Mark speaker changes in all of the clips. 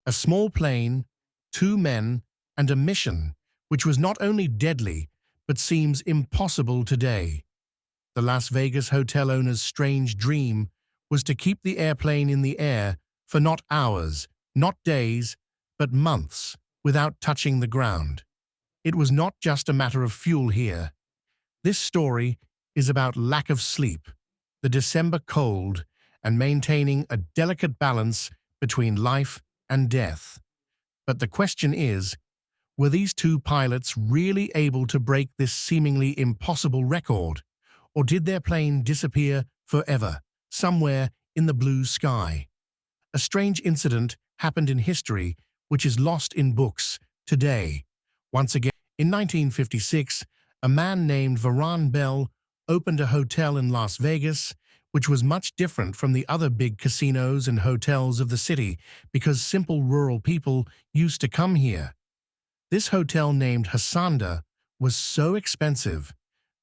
Speaker 1: A small plane, 2 men, and a mission which was not only deadly but seems impossible today. The Las Vegas hotel owner's strange dream was to keep the airplane in the air for not hours, not days, but months without touching the ground. It was not just a matter of fuel here. This story is about lack of sleep, the December cold, and maintaining a delicate balance between life and death. But the question is, were these 2 pilots really able to break this seemingly impossible record? Or did their plane disappear forever, somewhere in the blue sky? A strange incident happened in history which is lost in books today. Once again, in 1956, a man named Varun Bell opened a hotel in Las Vegas, which was much different from the other big casinos and hotels of the city because simple rural people used to come here. This hotel named Hacienda was so expensive,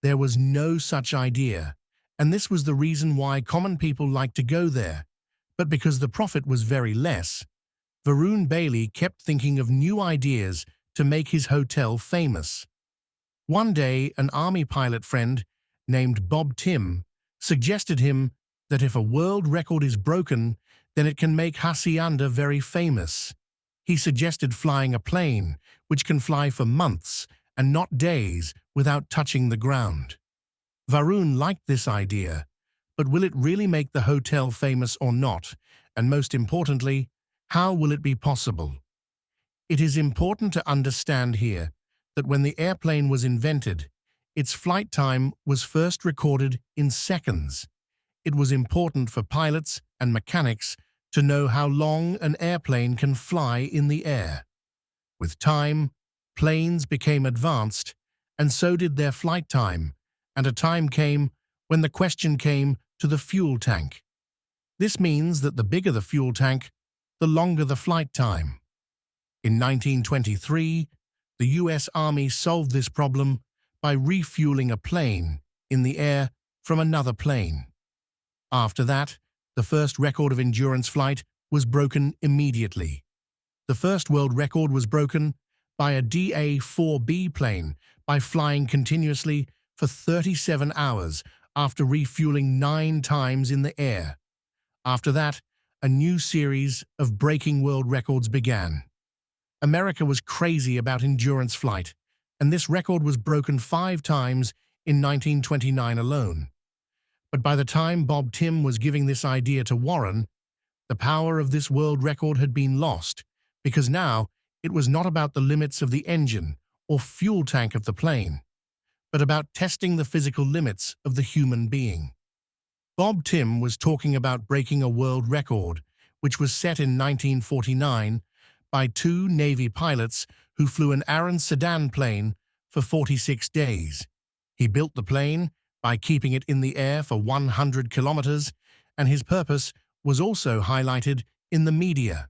Speaker 1: there was no such idea, and this was the reason why common people liked to go there. But because the profit was very less, Varun Bailey kept thinking of new ideas to make his hotel famous. One day, an army pilot friend named Bob Timm suggested him that if a world record is broken, then it can make Hacienda very famous. He suggested flying a plane, which can fly for months and not days without touching the ground. Varun liked this idea, but will it really make the hotel famous or not? And most importantly, how will it be possible? It is important to understand here that when the airplane was invented, its flight time was first recorded in seconds. It was important for pilots and mechanics to know how long an airplane can fly in the air. With time, planes became advanced, and so did their flight time, and a time came when the question came to the fuel tank. This means that the bigger the fuel tank, the longer the flight time. In 1923, the US Army solved this problem by refueling a plane in the air from another plane. After that, the first record of endurance flight was broken immediately. The first world record was broken by a DA-4B plane by flying continuously for 37 hours after refueling 9 times in the air. After that, a new series of breaking world records began. America was crazy about endurance flight, and this record was broken 5 times in 1929 alone. But by the time Bob Timm was giving this idea to Warren, the power of this world record had been lost, because now it was not about the limits of the engine or fuel tank of the plane, but about testing the physical limits of the human being. Bob Timm was talking about breaking a world record, which was set in 1949 by 2 Navy pilots who flew an Aeroplane sedan plane for 46 days. He built the plane by keeping it in the air for 100 kilometers, and his purpose was also highlighted in the media.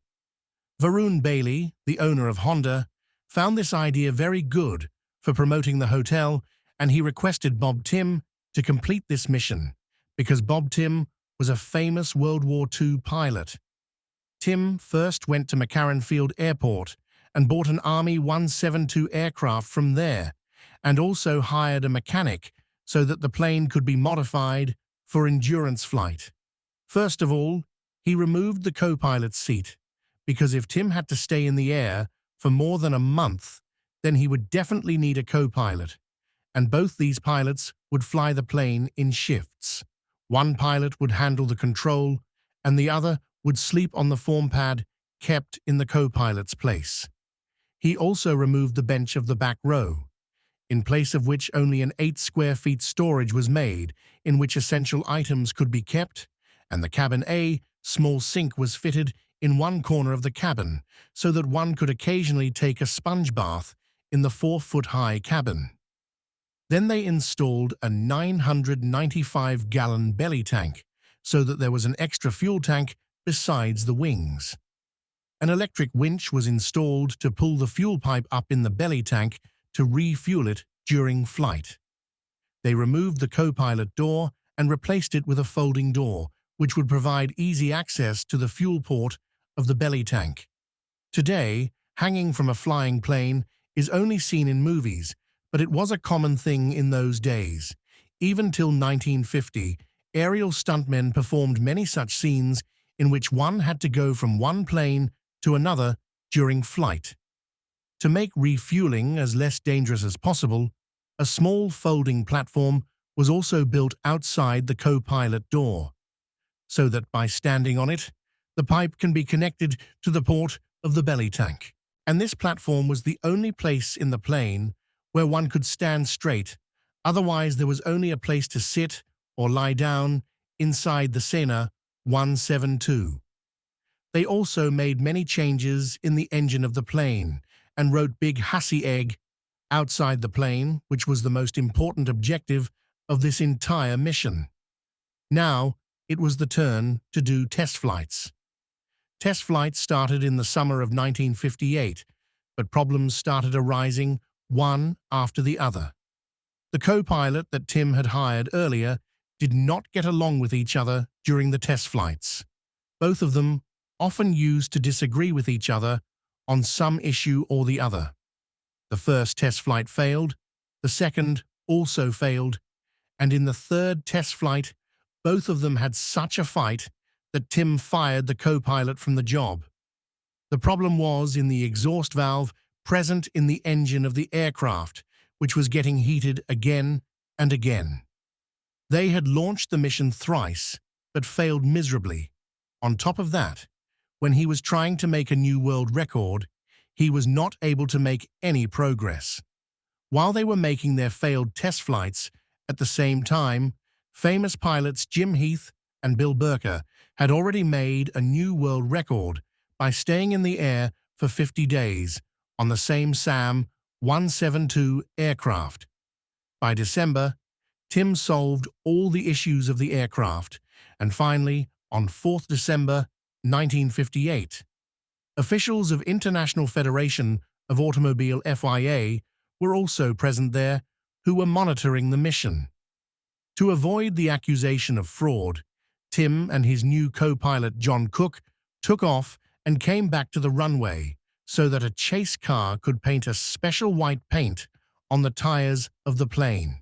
Speaker 1: Varun Bailey, the owner of Honda, found this idea very good for promoting the hotel, and he requested Bob Timm to complete this mission, because Bob Timm was a famous World War II pilot. Timm first went to McCarran Field Airport and bought an Army 172 aircraft from there, and also hired a mechanic so that the plane could be modified for endurance flight. First of all, he removed the co-pilot's seat, because if Timm had to stay in the air for more than a month, then he would definitely need a co-pilot, and both these pilots would fly the plane in shifts. One pilot would handle the control, and the other would sleep on the form pad kept in the co-pilot's place. He also removed the bench of the back row, in place of which only an 8 square feet storage was made, in which essential items could be kept, and the cabin A small sink was fitted in one corner of the cabin, so that one could occasionally take a sponge bath in the 4-foot-high cabin. Then they installed a 995-gallon belly tank, so that there was an extra fuel tank besides the wings. An electric winch was installed to pull the fuel pipe up in the belly tank to refuel it during flight. They removed the co-pilot door and replaced it with a folding door, which would provide easy access to the fuel port of the belly tank. Today, hanging from a flying plane is only seen in movies, but it was a common thing in those days. Even till 1950, aerial stuntmen performed many such scenes in which one had to go from one plane to another during flight. To make refueling as less dangerous as possible, a small folding platform was also built outside the co-pilot door, so that by standing on it, the pipe can be connected to the port of the belly tank. And this platform was the only place in the plane where one could stand straight, otherwise there was only a place to sit or lie down inside the Cessna 172. They also made many changes in the engine of the plane and wrote big hijack outside the plane, which was the most important objective of this entire mission. Now, it was the turn to do test flights. Test flights started in the summer of 1958, but problems started arising one after the other. The co-pilot that Timm had hired earlier did not get along with each other during the test flights. Both of them often used to disagree with each other on some issue or the other. The first test flight failed, the second also failed, and in the third test flight, both of them had such a fight that Timm fired the co-pilot from the job. The problem was in the exhaust valve present in the engine of the aircraft, which was getting heated again and again. They had launched the mission thrice, but failed miserably. On top of that, when he was trying to make a new world record, he was not able to make any progress. While they were making their failed test flights, at the same time, famous pilots Jim Heath and Bill Burker had already made a new world record by staying in the air for 50 days on the same SAM 172 aircraft. By December, Timm solved all the issues of the aircraft, and finally, on 4th December 1958, officials of International Federation of Automobile FIA were also present there, who were monitoring the mission. To avoid the accusation of fraud, Timm and his new co-pilot John Cook took off and came back to the runway so that a chase car could paint a special white paint on the tires of the plane.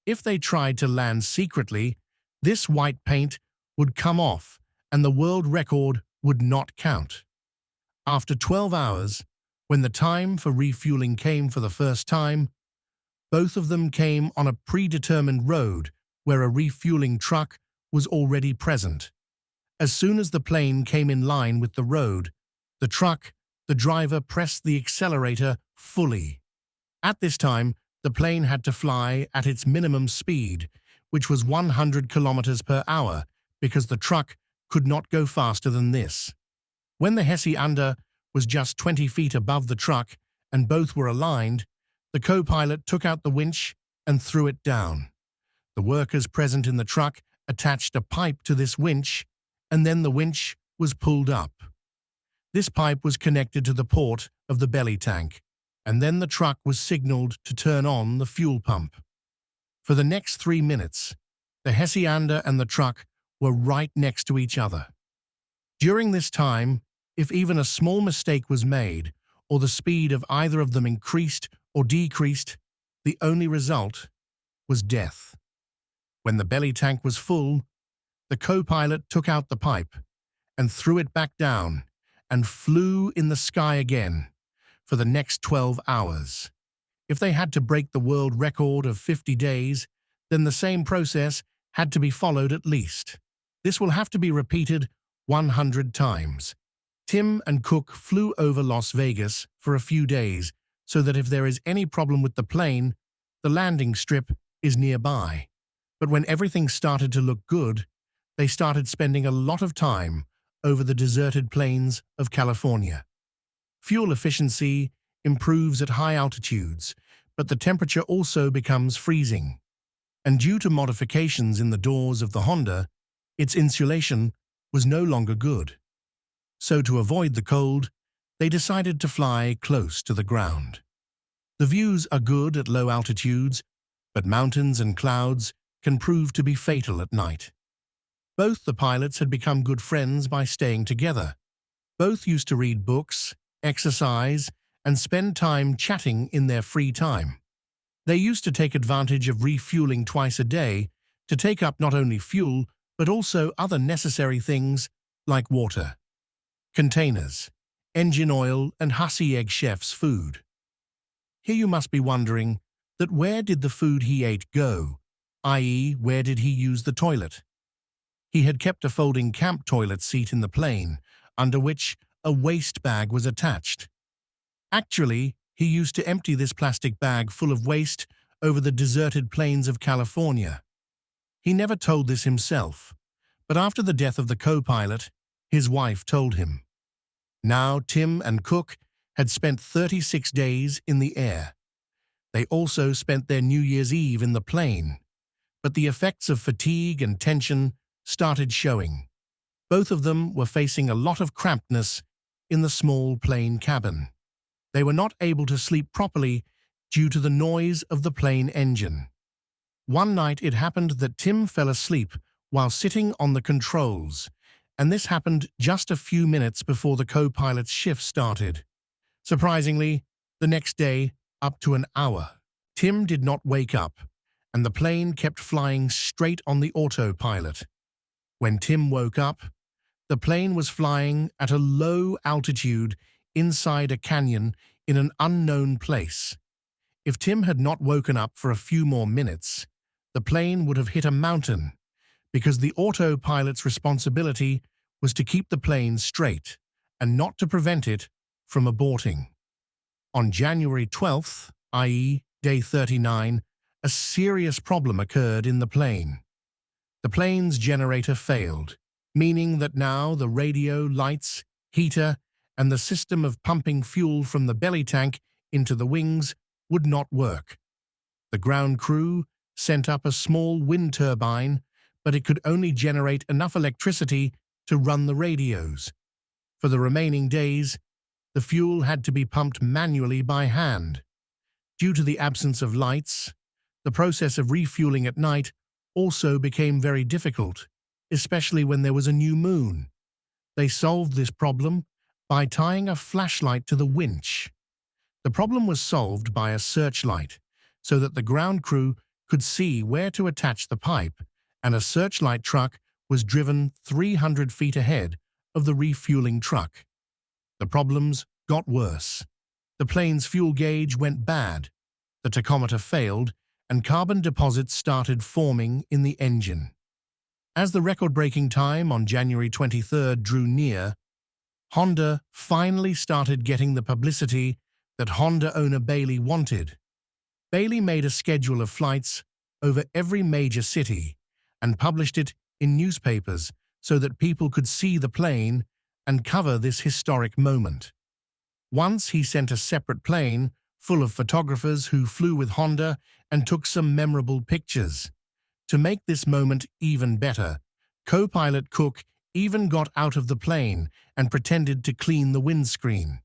Speaker 1: If they tried to land secretly, this white paint would come off and the world record would not count. After 12 hours, when the time for refueling came for the first time, both of them came on a predetermined road where a refueling truck was already present. As soon as the plane came in line with the road, the driver pressed the accelerator fully. At this time, the plane had to fly at its minimum speed, which was 100 kilometers per hour, because the truck could not go faster than this. When the Hesse was just 20 feet above the truck and both were aligned, the co-pilot took out the winch and threw it down. The workers present in the truck attached a pipe to this winch, and then the winch was pulled up. This pipe was connected to the port of the belly tank, and then the truck was signaled to turn on the fuel pump. For the next 3 minutes, the Hesse and the truck were right next to each other. During this time, if even a small mistake was made, or the speed of either of them increased or decreased, the only result was death. When the belly tank was full, the co-pilot took out the pipe and threw it back down and flew in the sky again for the next 12 hours. If they had to break the world record of 50 days, then the same process had to be followed at least. This will have to be repeated 100 times. Timm and Cook flew over Las Vegas for a few days so that if there is any problem with the plane, the landing strip is nearby. But when everything started to look good, they started spending a lot of time over the deserted plains of California. Fuel efficiency improves at high altitudes, but the temperature also becomes freezing. And due to modifications in the doors of the Honda, its insulation was no longer good. So to avoid the cold, they decided to fly close to the ground. The views are good at low altitudes, but mountains and clouds can prove to be fatal at night. Both the pilots had become good friends by staying together. Both used to read books exercise, and spend time chatting in their free time. They used to take advantage of refueling twice a day to take up not only fuel but also other necessary things like water, containers, engine oil, and hussy egg chef's food. Here you must be wondering that where did the food he ate go, i.e., where did he use the toilet? He had kept a folding camp toilet seat in the plane, under which a waste bag was attached. Actually, he used to empty this plastic bag full of waste over the deserted plains of California. He never told this himself, but after the death of the co-pilot, his wife told him. Now Timm and Cook had spent 36 days in the air. They also spent their New Year's Eve in the plane, but the effects of fatigue and tension started showing. Both of them were facing a lot of crampedness in the small plane cabin. They were not able to sleep properly due to the noise of the plane engine. One night it happened that Timm fell asleep while sitting on the controls, and this happened just a few minutes before the co-pilot's shift started. Surprisingly, the next day, up to an hour, Timm did not wake up, and the plane kept flying straight on the autopilot. When Timm woke up, the plane was flying at a low altitude inside a canyon in an unknown place. If Timm had not woken up for a few more minutes, the plane would have hit a mountain, because the autopilot's responsibility was to keep the plane straight and not to prevent it from aborting. On January 12th, i.e., day 39, a serious problem occurred in the plane. The plane's generator failed, meaning that now the radio, lights, heater, and the system of pumping fuel from the belly tank into the wings would not work. The ground crew sent up a small wind turbine, but it could only generate enough electricity to run the radios. For the remaining days, the fuel had to be pumped manually by hand. Due to the absence of lights, the process of refueling at night also became very difficult, especially when there was a new moon. They solved this problem by tying a flashlight to the winch. The problem was solved by a searchlight, so that the ground crew could see where to attach the pipe, and a searchlight truck was driven 300 feet ahead of the refueling truck. The problems got worse. The plane's fuel gauge went bad, the tachometer failed, and carbon deposits started forming in the engine. As the record-breaking time on January 23rd drew near, Honda finally started getting the publicity that Honda owner Bailey wanted. Bailey made a schedule of flights over every major city and published it in newspapers so that people could see the plane and cover this historic moment. Once he sent a separate plane full of photographers who flew with Honda and took some memorable pictures. To make this moment even better, co-pilot Cook even got out of the plane and pretended to clean the windscreen.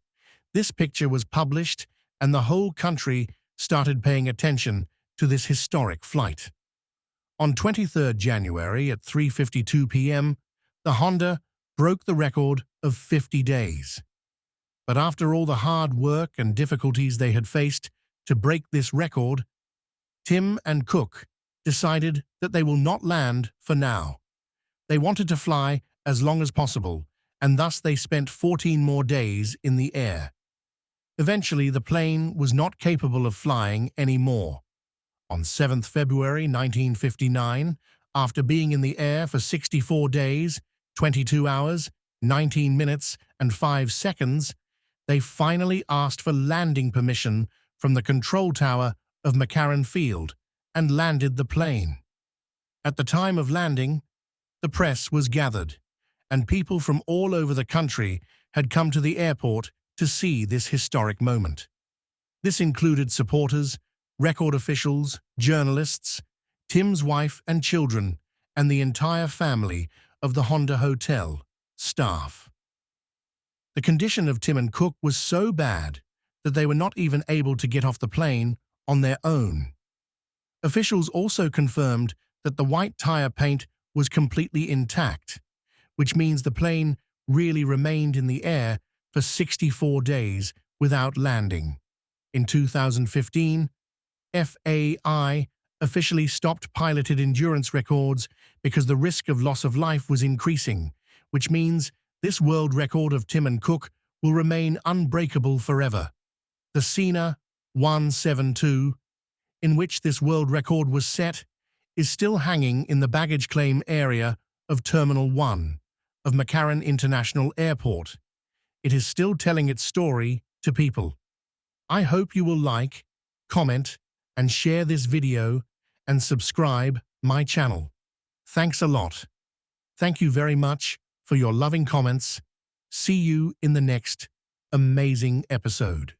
Speaker 1: This picture was published, and the whole country started paying attention to this historic flight. On 23rd January at 3:52 p.m., the Honda broke the record of 50 days. But after all the hard work and difficulties they had faced to break this record, Timm and Cook decided that they will not land for now. They wanted to fly as long as possible, and thus they spent 14 more days in the air. Eventually, the plane was not capable of flying anymore. On 7th February 1959, after being in the air for 64 days, 22 hours, 19 minutes, and 5 seconds, they finally asked for landing permission from the control tower of McCarran Field and landed the plane. At the time of landing, the press was gathered, and people from all over the country had come to the airport to see this historic moment. This included supporters, record officials, journalists, Timm's wife and children, and the entire family of the Honda Hotel staff. The condition of Timm and Cook was so bad that they were not even able to get off the plane on their own. Officials also confirmed that the white tire paint was completely intact, which means the plane really remained in the air for 64 days without landing. In 2015, FAI officially stopped piloted endurance records because the risk of loss of life was increasing, which means this world record of Tim and Cook will remain unbreakable forever. The Cessna 172, in which this world record was set, is still hanging in the baggage claim area of Terminal 1 of McCarran International Airport. It is still telling its story to people. I hope you will like, comment, and share this video and subscribe my channel. Thanks a lot. Thank you very much for your loving comments. See you in the next amazing episode.